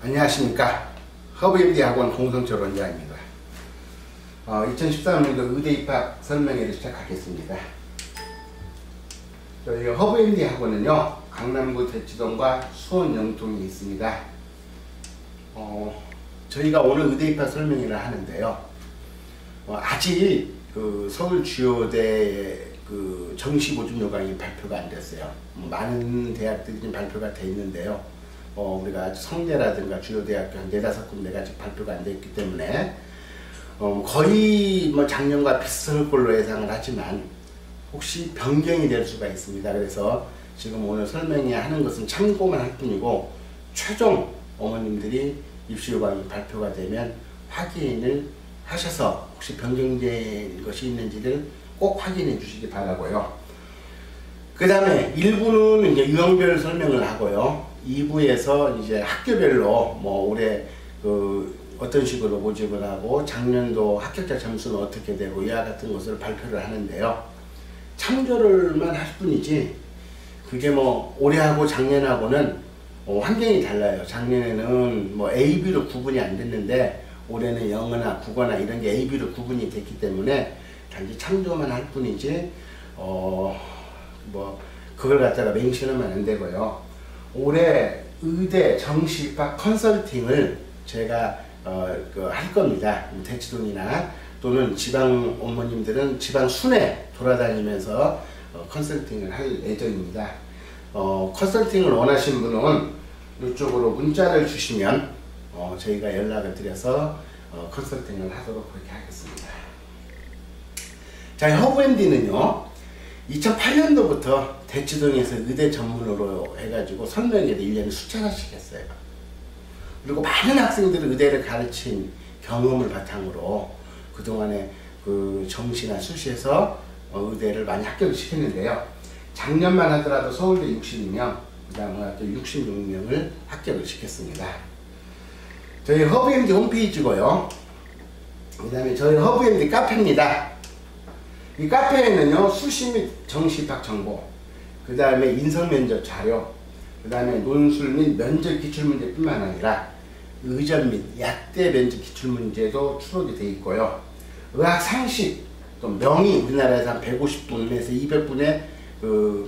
안녕하십니까. 허브MD학원 홍성철 원장입니다. 2013년도 의대 입학 설명회를 시작하겠습니다. 저희 허브MD학원은요, 강남구 대치동과 수원 영통에 있습니다. 저희가 오늘 의대 입학 설명회를 하는데요. 아직 서울 주요대 정시 모집 요강이 발표가 안 됐어요. 많은 대학들이 지금 발표가 돼 있는데요. 우리가 성대라든가 주요 대학교 한 4-5군데가 아직 발표가 안 됐기 때문에 거의 작년과 비슷할 걸로 예상을 하지만 혹시 변경이 될 수가 있습니다. 그래서 지금 오늘 설명회 하는 것은 참고만 할 뿐이고, 최종 어머님들이 입시 요강이 발표가 되면 확인을 하셔서 혹시 변경된 것이 있는지를 꼭 확인해 주시기 바라고요. 그 다음에 1부는 이제 유형별 설명을 하고요. 2부에서 이제 학교별로 올해 어떤 식으로 모집을 하고 작년도 합격자 점수는 어떻게 되고 이와 같은 것을 발표를 하는데요. 참조를만 할 뿐이지 그게 올해하고 작년하고는 환경이 달라요. 작년에는 A, B로 구분이 안 됐는데 올해는 영어나 국어나 이런 게 A, B로 구분이 됐기 때문에 단지 참조만 할 뿐이지 그걸 갖다가 맹신하면 안 되고요. 올해 의대 정시 입학 컨설팅을 제가 할 겁니다. 대치동이나 또는 지방 어머님들은 지방 순회 돌아다니면서 컨설팅을 할 예정입니다. 컨설팅을 원하신 분은 이쪽으로 문자를 주시면 저희가 연락을 드려서 컨설팅을 하도록 그렇게 하겠습니다. 자, 허브MD는요 2008년도부터 대치동에서 의대 전문으로 해가지고 설명회를 1년에 수차례씩 했어요. 그리고 많은 학생들을 의대를 가르친 경험을 바탕으로 그동안에 정시나 수시에서 의대를 많이 합격을 시켰는데요. 작년만 하더라도 서울대 62명, 그 다음 학교 66명을 합격을 시켰습니다. 저희 허브MD 홈페이지고요. 그 다음에 저희 허브MD 카페입니다. 이 카페에는요, 수시 및 정시 입학 정보, 그 다음에 인성면접 자료, 그 다음에 논술 및 면접 기출문제뿐만 아니라 의전 및 약대 면접 기출문제도 추록이 되어 있고요. 의학 상식, 또 명의, 우리나라에서 한 150분에서 200분의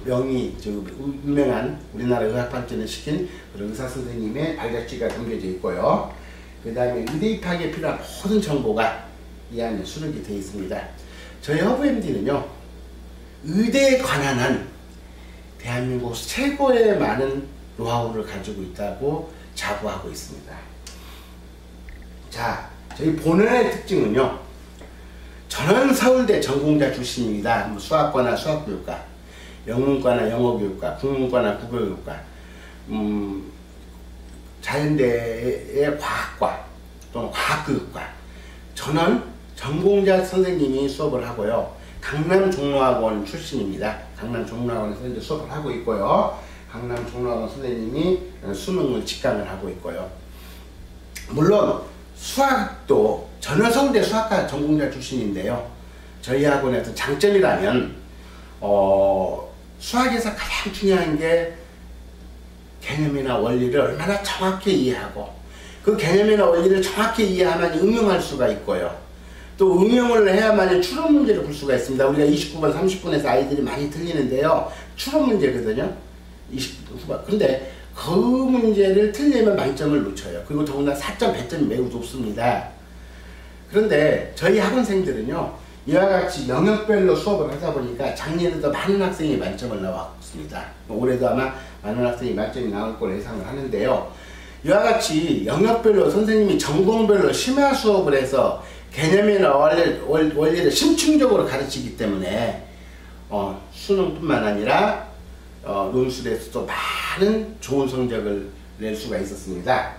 명의, 유명한 우리나라 의학 발전을 시킨 그런 의사 선생님의 발자취가 담겨져 있고요. 그 다음에 의대 입학에 필요한 모든 정보가 이 안에 수록이 되어 있습니다. 저희 허브MD는요, 의대에 관한 한 대한민국 최고의 많은 노하우를 가지고 있다고 자부하고 있습니다. 자, 저희 본원의 특징은요, 저는 서울대 전공자 출신입니다. 수학과나 수학교육과, 영문과나 영어교육과, 국문과나 국어교육과, 자연대의 과학과 또는 과학교육과, 저는 전공자 선생님이 수업을 하고요. 강남 종로학원 출신입니다. 강남 종로학원에서 이제 수업을 하고 있고요. 강남 종로학원 선생님이 수능을 직강을 하고 있고요. 물론 수학도 저는 서울대 수학과 전공자 출신인데요. 저희 학원에서 장점이라면 수학에서 가장 중요한 게 개념이나 원리를 얼마나 정확히 이해하고 그 개념이나 원리를 정확히 이해하면 응용할 수가 있고요. 또 응용을 해야만 추론 문제를 풀 수가 있습니다. 우리가 29번, 30분에서 아이들이 많이 틀리는데요. 추론 문제거든요. 20분 후반. 근데 그 문제를 틀리면 만점을 놓쳐요. 그리고 더군다나 4점, 100점이 매우 높습니다. 그런데 저희 학원생들은요, 이와 같이 영역별로 수업을 하다 보니까 작년에도 많은 학생이 만점을 나왔습니다. 올해도 아마 많은 학생이 만점이 나올 걸로 예상을 하는데요. 이와 같이 영역별로 선생님이 전공별로 심화 수업을 해서 개념이나 원리를 심층적으로 가르치기 때문에 수능뿐만 아니라 논술에서도 많은 좋은 성적을 낼 수가 있었습니다.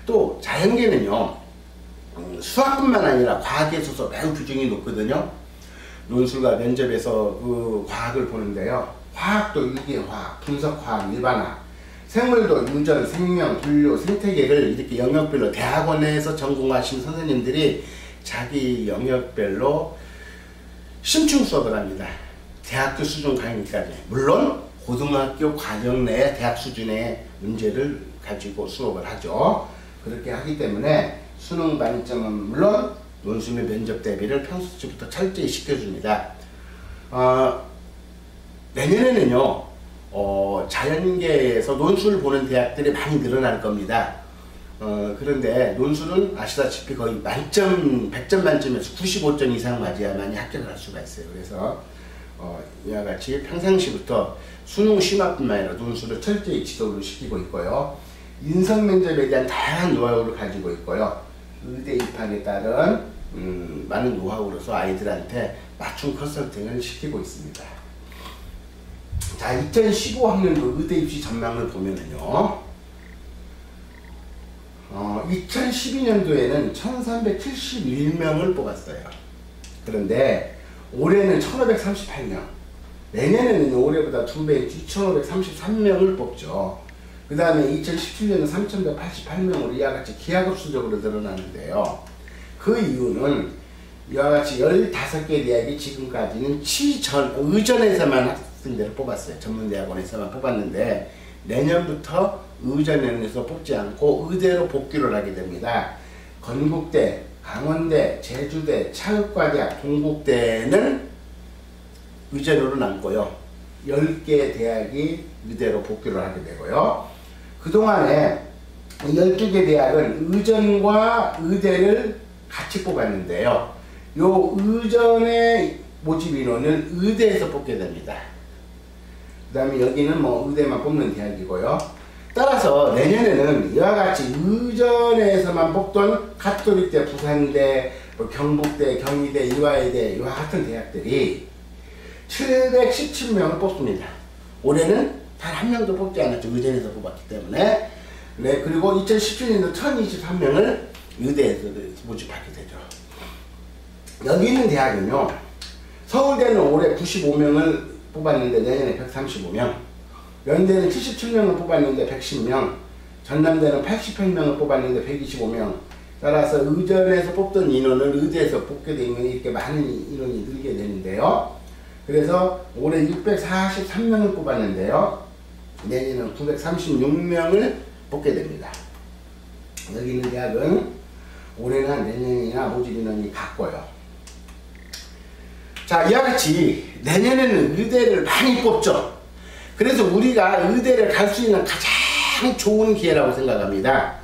또 자연계는요, 수학뿐만 아니라 과학에 있어서 매우 비중이 높거든요. 논술과 면접에서 과학을 보는데요. 과학도 유기화학, 분석화학, 일반화학, 생물도 유전, 생명, 분류, 생태계를 이렇게 영역별로 대학원에서 전공하신 선생님들이 자기 영역별로 심층 수업을 합니다. 대학교 수준 강의까지. 물론 고등학교 과정 내 대학 수준의 문제를 가지고 수업을 하죠. 그렇게 하기 때문에 수능 만점은 물론 논술 및 면접 대비를 평소부터 철저히 시켜줍니다. 내년에는요, 자연계에서 논술을 보는 대학들이 많이 늘어날 겁니다. 그런데 논술은 아시다시피 거의 만점, 100점 만점에서 95점 이상 맞아야만 합격을 할 수가 있어요. 그래서 이와 같이 평상시부터 수능 심화뿐만 아니라 논술을 철저히 지도를 시키고 있고요. 인성 면접에 대한 다양한 노하우를 가지고 있고요. 의대 입학에 따른 많은 노하우로서 아이들한테 맞춤 컨설팅을 시키고 있습니다. 자, 2015학년도 의대 입시 전망을 보면은요, 2012년도에는 1371명을 뽑았어요. 그런데 올해는 1538명, 내년에는 올해보다 2배인 2533명을 뽑죠. 그 다음에 2017년은 3188명으로 이와 같이 기하급수적으로 늘어나는데요. 그 이유는 이와 같이 15개 대학이 지금까지는 의전에서만 학생들을 뽑았어요. 전문대학원에서만 뽑았는데 내년부터 의전에서 뽑지 않고 의대로 복귀를 하게 됩니다. 건국대, 강원대, 제주대, 창업과대학, 동국대는 의전으로 남고요. 10개 대학이 의대로 복귀를 하게 되고요. 그동안에 12개 대학은 의전과 의대를 같이 뽑았는데요. 요 의전의 모집 인원을 의대에서 뽑게 됩니다. 그 다음에 여기는 뭐 의대만 뽑는 대학이고요. 따라서 내년에는 이와 같이 의전에서만 뽑던 가톨릭대, 부산대, 경북대, 경희대, 이화여대 이와 같은 대학들이 717명을 뽑습니다. 올해는 단 한 명도 뽑지 않았죠. 의전에서 뽑았기 때문에. 네, 그리고 2017년도 1023명을 의대에서 모집하게 되죠. 여기 있는 대학은요, 서울대는 올해 95명을 뽑았는데 내년에 135명, 연대는 77명을 뽑았는데 110명, 전남대는 88명을 뽑았는데 125명. 따라서 의전에서 뽑던 인원을 의대에서 뽑게 되면 이렇게 많은 인원이 늘게 되는데요. 그래서 올해 643명을 뽑았는데요. 내년에는 936명을 뽑게 됩니다. 여기 있는 대학은 올해나 내년이나 모집 인원이 같고요. 자, 이와 같이 내년에는 의대를 많이 뽑죠. 그래서 우리가 의대를 갈 수 있는 가장 좋은 기회라고 생각합니다.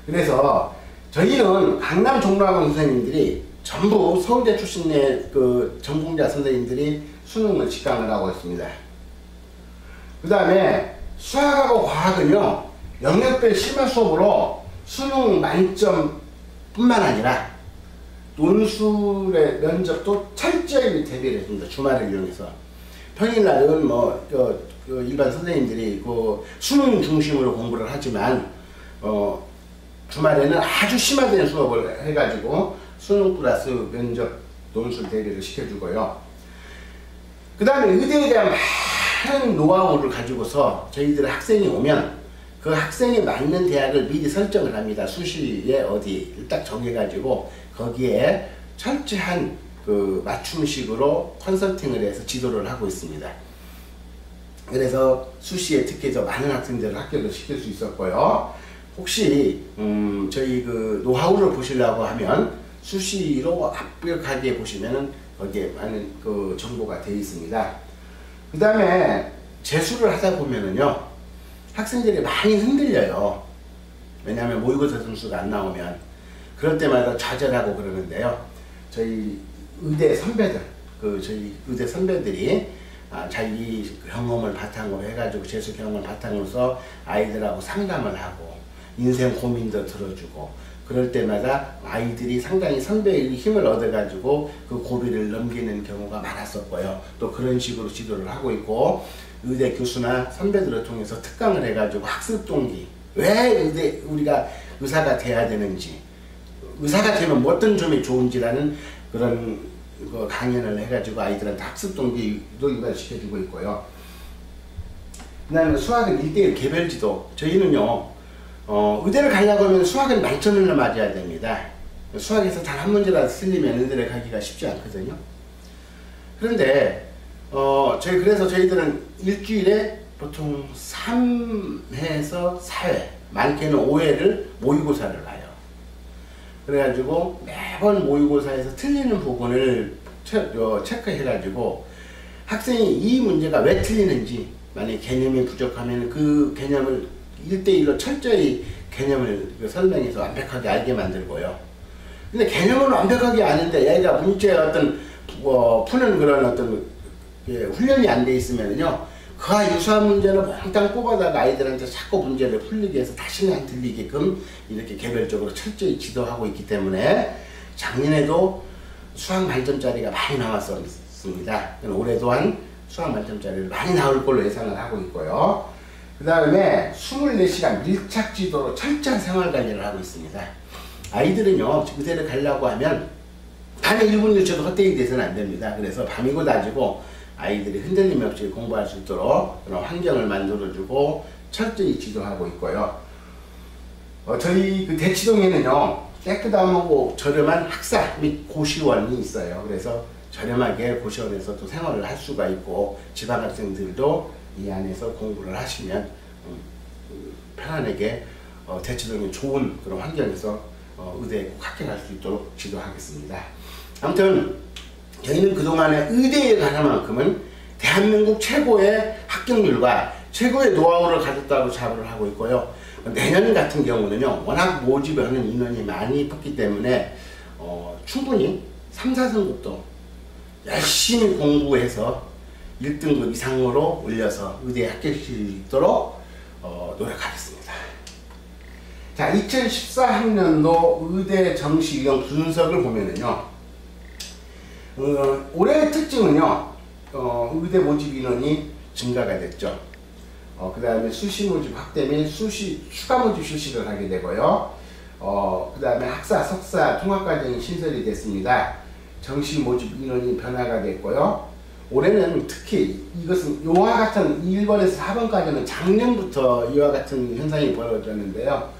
그래서 저희는 강남 종로학원 선생님들이 전부 서울대 출신의 그 전공자 선생님들이 수능을 직강을 하고 있습니다. 그 다음에 수학하고 과학은요, 영역별 심화 수업으로 수능 만점 뿐만 아니라 논술의 면접도 철저히 대비를 했습니다. 주말을 이용해서. 평일날은 뭐 일반 선생님들이 그 수능 중심으로 공부를 하지만 주말에는 아주 심화된 수업을 해가지고 수능 플러스 면접 논술 대비를 시켜주고요. 그 다음에 의대에 대한 많은 노하우를 가지고서 저희들 학생이 오면 그 학생에 맞는 대학을 미리 설정을 합니다. 수시에 어디 딱 정해가지고 거기에 철저한 그 맞춤식으로 컨설팅을 해서 지도를 하고 있습니다. 그래서 수시에 특히 더 많은 학생들을 합격을 시킬 수 있었고요. 혹시 저희 그 노하우를 보시려고 하면 수시로 합격하게 보시면은 거기에 많은 그 정보가 되어 있습니다. 그 다음에 재수를 하다 보면은요, 학생들이 많이 흔들려요. 왜냐하면 모의고사 점수가 안 나오면. 그럴 때마다 좌절하고 그러는데요. 저희 의대 선배들, 저희 의대 선배들이 자기 경험을 바탕으로 해가지고 재수 경험을 바탕으로서 아이들하고 상담을 하고 인생 고민도 들어주고 그럴 때마다 아이들이 상당히 선배의 힘을 얻어가지고 그 고비를 넘기는 경우가 많았었고요. 또 그런 식으로 지도를 하고 있고, 의대 교수나 선배들을 통해서 특강을 해가지고 학습 동기, 왜 우리가 의사가 돼야 되는지, 의사가 되면 어떤 점이 좋은지라는 그런 강연을 해가지고 아이들한테 학습 동기도 유발시켜주고 있고요. 그 다음에 수학은 1대1 개별지도. 저희는요, 의대를 가려고 하면 수학은 만점을 맞아야 됩니다. 수학에서 단 한 문제라도 틀리면 의대를 가기가 쉽지 않거든요. 그런데 그래서 저희들은 일주일에 보통 3회에서 4회, 많게는 5회를 모의고사를 봐요. 그래가지고 매번 모의고사에서 틀리는 부분을 체크해가지고 학생이 이 문제가 왜 틀리는지, 만약에 개념이 부족하면 그 개념을 1대1로 철저히 개념을 설명해서 완벽하게 알게 만들고요. 근데 개념은 완벽하게 아는데 얘가 문제의 어떤 푸는 그런 어떤 훈련이 안 돼 있으면요, 그와 유사한 문제는 몽땅 뽑아다가 아이들한테 자꾸 문제를 풀리게 해서 다시는 안 틀리게끔 이렇게 개별적으로 철저히 지도하고 있기 때문에 작년에도 수학 만점짜리가 많이 나왔었습니다. 올해 또한 수학 만점짜리를 많이 나올 걸로 예상을 하고 있고요. 그 다음에 24시간 밀착 지도로 철저한 생활 관리를 하고 있습니다. 아이들은요, 의대를 가려고 하면 밤에 1분 늦춰도 헛되이 돼서는 안 됩니다. 그래서 밤이고 낮이고 아이들이 흔들림 없이 공부할 수 있도록 그런 환경을 만들어주고 철저히 지도하고 있고요. 저희 그 대치동에는요, 깨끗하고 저렴한 학사 및 고시원이 있어요. 그래서 저렴하게 고시원에서 또 생활을 할 수가 있고, 지방학생들도 이 안에서 공부를 하시면 편안하게 대치동의 좋은 그런 환경에서 의대에 꼭 합격할 수 있도록 지도하겠습니다. 아무튼 저희는 그동안에 의대에 가는 만큼은 대한민국 최고의 합격률과 최고의 노하우를 가졌다고 자부를 하고 있고요. 내년 같은 경우는요, 워낙 모집하는 인원이 많이 붙기 때문에 충분히 3, 4등급도 열심히 공부해서 1등급 이상으로 올려서 의대에 합격할 수 있도록 노력하겠습니다. 자, 2014학년도 의대 정시 유형 분석을 보면은요, 올해의 특징은요, 의대 모집 인원이 증가가 됐죠. 그 다음에 수시 모집 확대 및 추가 모집 실시를 하게 되고요. 그 다음에 학사, 석사 통합과정이 신설이 됐습니다. 정시 모집 인원이 변화가 됐고요. 올해는 특히 이것은 이와 같은 1번에서 4번까지는 작년부터 이와 같은 현상이 벌어졌는데요.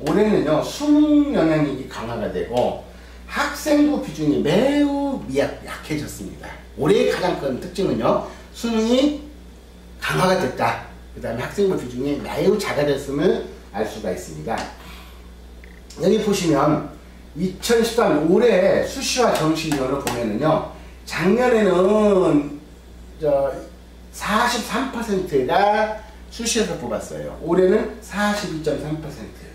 올해는요, 수능 영향력이 강화가 되고 학생부 비중이 매우 약해졌습니다. 올해의 가장 큰 특징은요, 수능이 강화가 됐다. 그 다음에 학생부 비중이 매우 작아졌음을 알 수가 있습니다. 여기 보시면 2013 올해 수시와 정시 인원을 보면은요, 작년에는 43%가 수시에서 뽑았어요. 올해는 42.3%.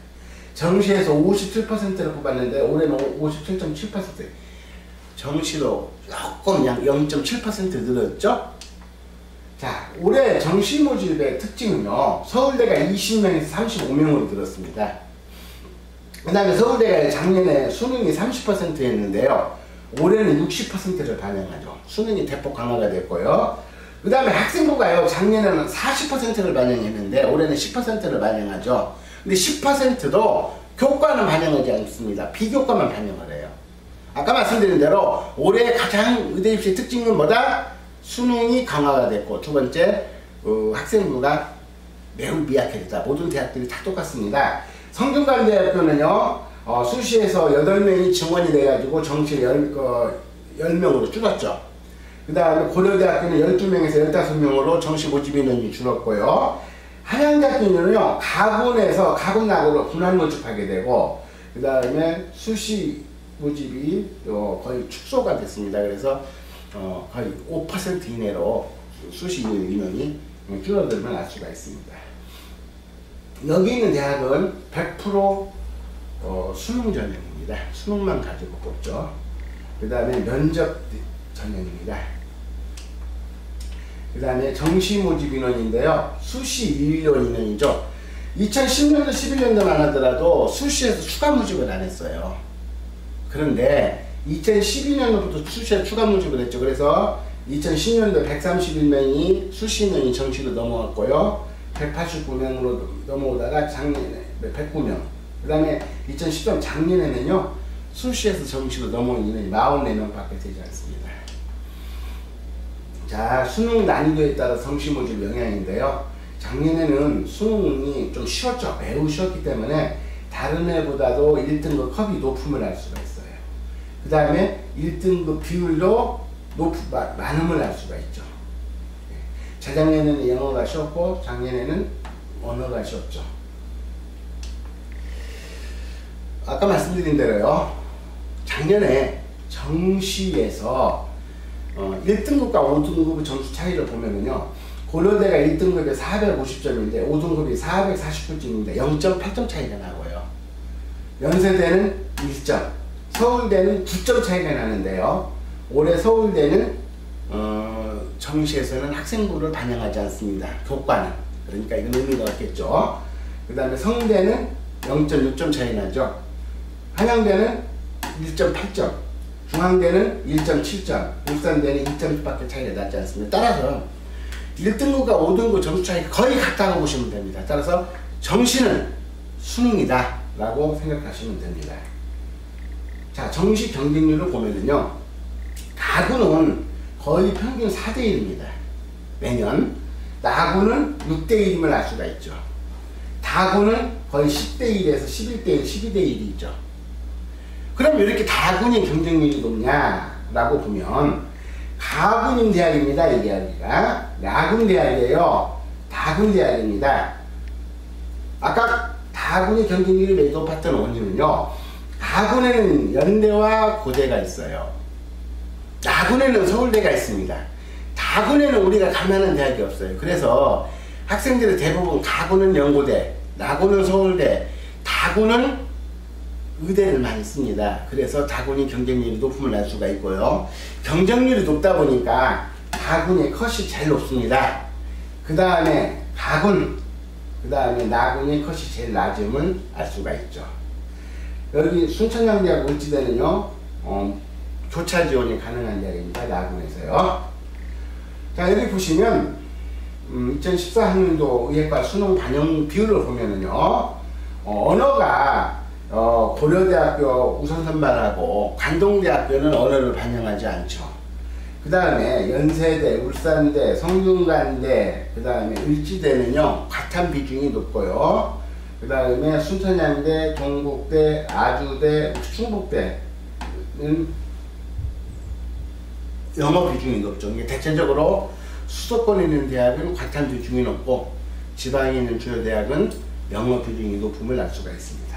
정시에서 57%를 뽑았는데 올해는 57.7%. 정시로 조금 약 0.7% 늘었죠? 자, 올해 정시 모집의 특징은요, 서울대가 20명에서 35명으로 늘었습니다. 그 다음에 서울대가 작년에 수능이 30%였는데요. 올해는 60%를 반영하죠. 수능이 대폭 강화가 됐고요. 그 다음에 학생부가요, 작년에는 40%를 반영했는데 올해는 10%를 반영하죠. 근데 10%도 교과는 반영하지 않습니다. 비교과만 반영을 해요. 아까 말씀드린 대로 올해 가장 의대 입시의 특징은 뭐다? 수능이 강화가 됐고, 두 번째 학생부가 매우 미약해졌다. 모든 대학들이 다 똑같습니다. 성균관대학교는요, 수시에서 8명이 증원이 돼가지고 정시 10명으로 줄었죠. 그 다음에 고려대학교는 12명에서 15명으로 정시 모집 인원이 줄었고요. 한양대학교는요, 가군나고로 분할 모집하게 되고, 그 다음에 수시 모집이 거의 축소가 됐습니다. 그래서 거의 5% 이내로 수시 인원이 줄어들면 알 수가 있습니다. 여기 있는 대학은 100% 수능 전형입니다. 수능만 가지고 뽑죠. 그 다음에 면접 전형입니다. 그 다음에 정시 모집 인원인데요, 수시 유효 인원이죠. 2010년도 11년도만 하더라도 수시에서 추가 모집을 안 했어요. 그런데 2012년도부터 수시에 추가 모집을 했죠. 그래서 2010년도 131명이 수시 인원이 정시로 넘어왔고요. 189명으로 넘어오다가 작년에 109명. 그 다음에 2010년 작년에는요, 수시에서 정시로 넘어온 인원이 44명 밖에 되지 않습니다. 자, 수능 난이도에 따라 정시 모집 영향인데요. 작년에는 수능이 좀 쉬웠죠. 매우 쉬웠기 때문에 다른 해보다도 1등급 컵이 높음을 알 수가 있어요. 그 다음에 1등급 비율도 많음을 알 수가 있죠. 재작년에는 영어가 쉬웠고 작년에는 언어가 쉬웠죠. 아까 말씀드린 대로요. 작년에 정시에서 1등급과 5등급 점수 차이를 보면은요. 고려대가 1등급이 450점인데 5등급이 449점인데 0.8점 차이가 나고요. 연세대는 1점, 서울대는 9점 차이가 나는데요. 올해 서울대는 정시에서는 학생부를 반영하지 않습니다. 교과는. 그러니까 이건 의미가 없겠죠. 그 다음에 성대는 0.6점 차이 나죠. 한양대는 1.8점, 중앙대는 1.7점, 울산대는 2점밖에 차이가 나지 않습니다. 따라서 1등급과 5등급 점수 차이가 거의 같다고 보시면 됩니다. 따라서 정시는 수능이다 라고 생각하시면 됩니다. 자, 정시 경쟁률을 보면은요, 가구는 거의 평균 4대1입니다. 매년. 나구는 6대1임을 알 수가 있죠. 다구는 거의 10대1에서 11대1, 12대1이죠. 그럼 왜 이렇게 다군의 경쟁률이 높냐라고 보면, 가군인 대학입니다. 이 대학이가. 나군 대학이에요. 다군 대학입니다. 아까 다군의 경쟁률이 매우 높았던 원인은요, 가군에는 연대와 고대가 있어요. 나군에는 서울대가 있습니다. 다군에는 우리가 갈만한 대학이 없어요. 그래서 학생들의 대부분 가군은 연고대, 나군은 서울대, 다군은 의대를 많이 씁니다. 그래서 다군이 경쟁률이 높음을 알 수가 있고요. 경쟁률이 높다 보니까 다군의 컷이 제일 높습니다. 그 다음에 가군, 그 다음에 나군의 컷이 제일 낮음을 알 수가 있죠. 여기 순천향대하고 을지대는요, 교차 지원이 가능한 대학입니다. 나군에서요. 자, 여기 보시면 2014학년도 의예과 수능 반영 비율을 보면은요, 언어가 고려대학교 우선 선발하고 관동대학교는 언어를 반영하지 않죠. 그 다음에 연세대, 울산대, 성균관대, 그 다음에 을지대는요 과탐 비중이 높고요. 그 다음에 순천향대, 동국대, 아주대, 충북대는 영어 비중이 높죠. 이게 대체적으로 수도권에 있는 대학은 과탐 비중이 높고 지방에 있는 주요 대학은 영어 비중이 높음을 알 수가 있습니다.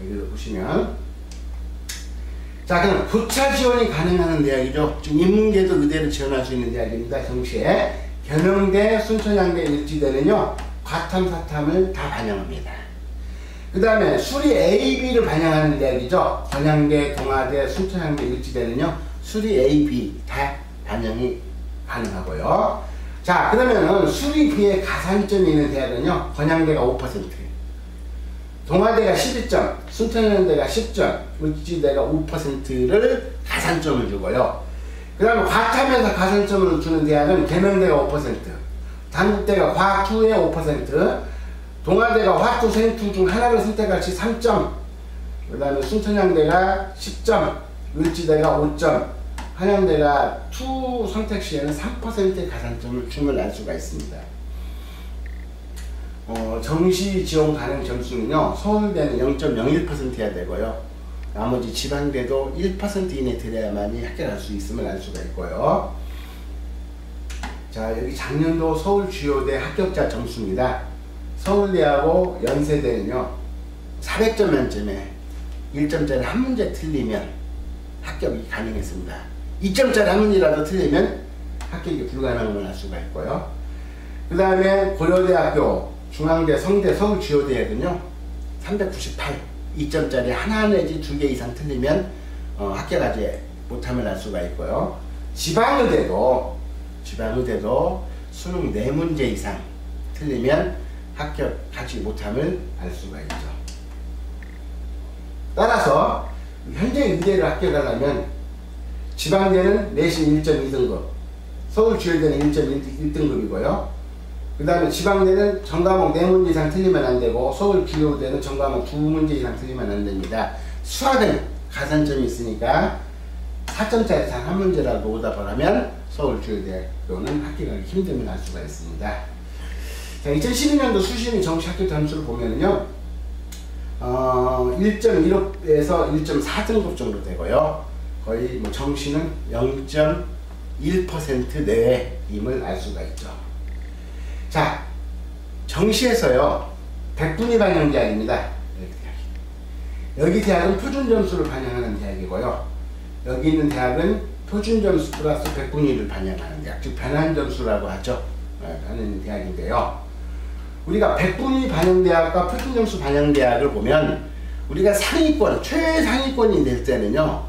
여기를 보시면, 자, 그럼 교차 지원이 가능한 대학이죠. 지금 인문계도 의대를 지원할 수 있는 대학입니다. 정시에 경영대, 순천향대, 을지대는요 과탐, 사탐을 다 반영합니다. 그 다음에 수리 A, B를 반영하는 대학이죠. 건양대, 동아대, 순천향대, 을지대는요 수리 A, B 다 반영이 가능하고요. 자, 그러면은 수리 B에 가산점이 있는 대학은요 건양대가 5%, 동아대가 12점, 순천향대가 10점, 을지대가 5%를 가산점을 주고요. 그 다음에 과탐에서 가산점을 주는 대학은 계명대가 5%, 단국대가 과투에 5%, 동아대가 화투, 생투 중 하나를 선택할 시 3점, 그 다음에 순천향대가 10점, 을지대가 5점, 한양대가 투 선택 시에는 3%의 가산점을 줌을 알 수가 있습니다. 정시 지원 가능 점수는요, 서울대는 0.01%여야 되고요. 나머지 지방대도 1% 이내 들어야만이 합격할 수 있음을 알 수가 있고요. 자, 여기 작년도 서울 주요대 합격자 점수입니다. 서울대하고 연세대는요, 400점 만점에 1점짜리 한 문제 틀리면 합격이 가능했습니다. 2점짜리 한 문제라도 틀리면 합격이 불가능함을 알 수가 있고요. 그 다음에 고려대학교, 중앙대, 성대, 서울 주요대학은요 398, 2점짜리 하나 내지 2개 이상 틀리면 합격하지 못함을 알 수가 있고요. 지방의대도 수능 4문제 이상 틀리면 합격하지 못함을 알 수가 있죠. 따라서 현재 의대를 합격하려면 지방대는 내신 1.2등급, 서울 주요대는 1.1등급이고요. 그 다음에 지방대는 전과목 4문제 이상 틀리면 안되고, 서울 주요대는 전과목 2문제 이상 틀리면 안됩니다. 수학은 가산점이 있으니까 4점짜리 단 한 문제라도 오답을 하면 서울 주요대학교는 합격하기 힘듦을 알 수가 있습니다. 자, 2012년도 수시민 정시 합격 점수를 보면은요, 1.15에서 1.4등급 정도 되고요. 거의 정시는 0.1% 내외임을 알 수가 있죠. 자, 정시에서요, 백분위 반영 대학입니다. 여기 대학은 표준 점수를 반영하는 대학이고요. 여기 있는 대학은 표준 점수 플러스 백분위를 반영하는 대학, 즉 변환 점수라고 하죠. 하는 대학인데요. 우리가 백분위 반영 대학과 표준 점수 반영 대학을 보면 우리가 상위권, 최상위권이 될 때는요,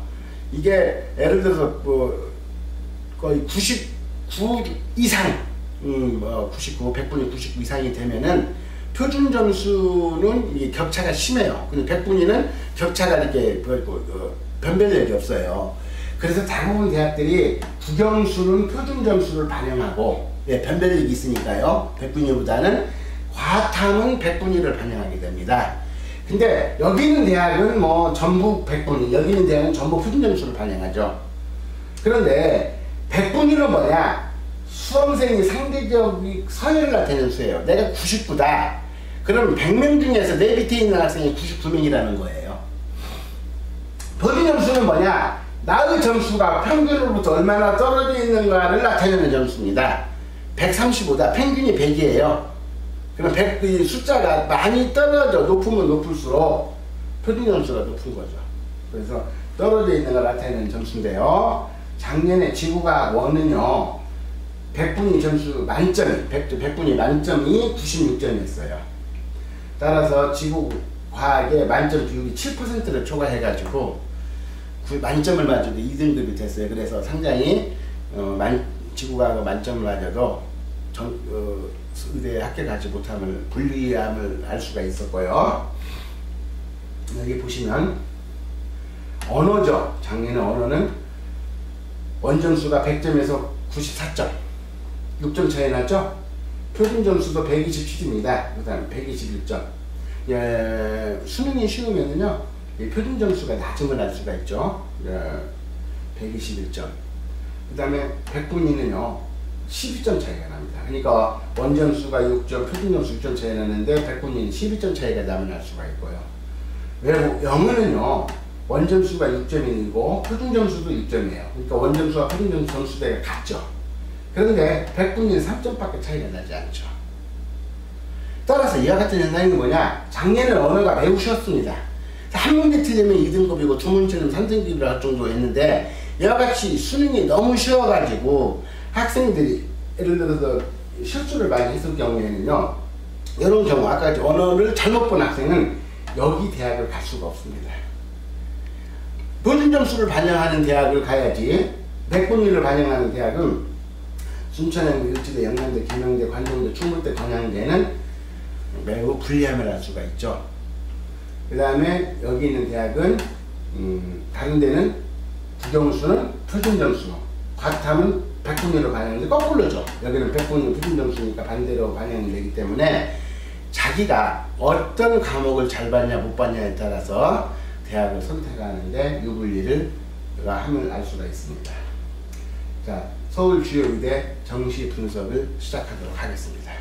이게 예를 들어서 뭐 거의 99 이상, 99, 백분위 99 이상이 되면은 표준 점수는 이게 격차가 심해요. 근데 백분위는 격차가 이렇게 변별력이 없어요. 그래서 대부분 대학들이 국영수는 표준 점수를 반영하고, 예, 변별력이 있으니까요. 백분위보다는 과탐은 백분위를 반영하게 됩니다. 근데 여기 있는 대학은 뭐 전부 백분위, 여기 있는 대학은 전부 표준 점수를 반영하죠. 그런데 백분위는 뭐냐? 수험생이 상대적 서열을 나타내는 수예요. 내가 99다. 그럼 100명 중에서 내 밑에 있는 학생이 99명이라는 거예요. 표준 점수는 뭐냐? 나의 점수가 평균으로부터 얼마나 떨어져 있는가를 나타내는 점수입니다. 135다. 평균이 100이에요. 그럼 100, 숫자가 많이 떨어져 높으면 높을수록 표준 점수가 높은 거죠. 그래서 떨어져 있는 걸 나타내는 점수인데요. 작년에 지구과학 1은요, 백분위 점수 만점이, 백분위 만점이 96점이었어요. 따라서 지구과학의 만점 비율이 7%를 초과해가지고 만점을 맞아도 2등급이 됐어요. 그래서 상당히 지구과학 만점을 맞아도 의대에 합격하지 못함을, 불리함을 알 수가 있었고요. 여기 보시면 언어죠. 작년에 언어는 원점수가 100점에서 94점, 6점 차이 났죠. 표준 점수도 127입니다. 그 다음 121점. 예, 수능이 쉬우면은요, 표준 점수가 낮은 걸 알 수가 있죠. 예, 121점. 그 다음에 백분위는요, 12점 차이가 납니다. 그러니까 원점수가 6점, 표준 점수 6점 차이 나는데 백분위는 12점 차이가 나면 알 수가 있고요. 왜 영어는요, 원점수가 6점이고 표준 점수도 6점이에요. 그러니까 원점수와 표준 점수대가 같죠. 그런데 백분위는 3점밖에 차이가 나지 않죠. 따라서 이와 같은 현상이 뭐냐? 작년에 언어가 매우 쉬웠습니다. 한 문제 틀리면 2등급이고 두 문제는 3등급이라 할 정도였는데, 이와 같이 수능이 너무 쉬워가지고 학생들이 예를 들어서 실수를 많이 했을 경우에는요, 이런 경우, 아까 언어를 잘못 본 학생은 여기 대학을 갈 수가 없습니다. 표준 점수를 반영하는 대학을 가야지, 백분위를 반영하는 대학은 순천향대, 을지대, 영남대, 계명대, 관동대, 충북대, 건양대는 매우 불리함을 알 수가 있죠. 그 다음에 여기 있는 대학은 다른 데는 국영수는 표준 점수, 과탐은 백분위로 반영하는데 거꾸로죠. 여기는 백분위 표준 점수니까 반대로 반영이 되기 때문에 자기가 어떤 과목을 잘 봤냐 못 봤냐에 따라서 대학을 선택하는데 유불리를 함을 알 수가 있습니다. 자, 서울 주요 의대 정시 분석을 시작하도록 하겠습니다.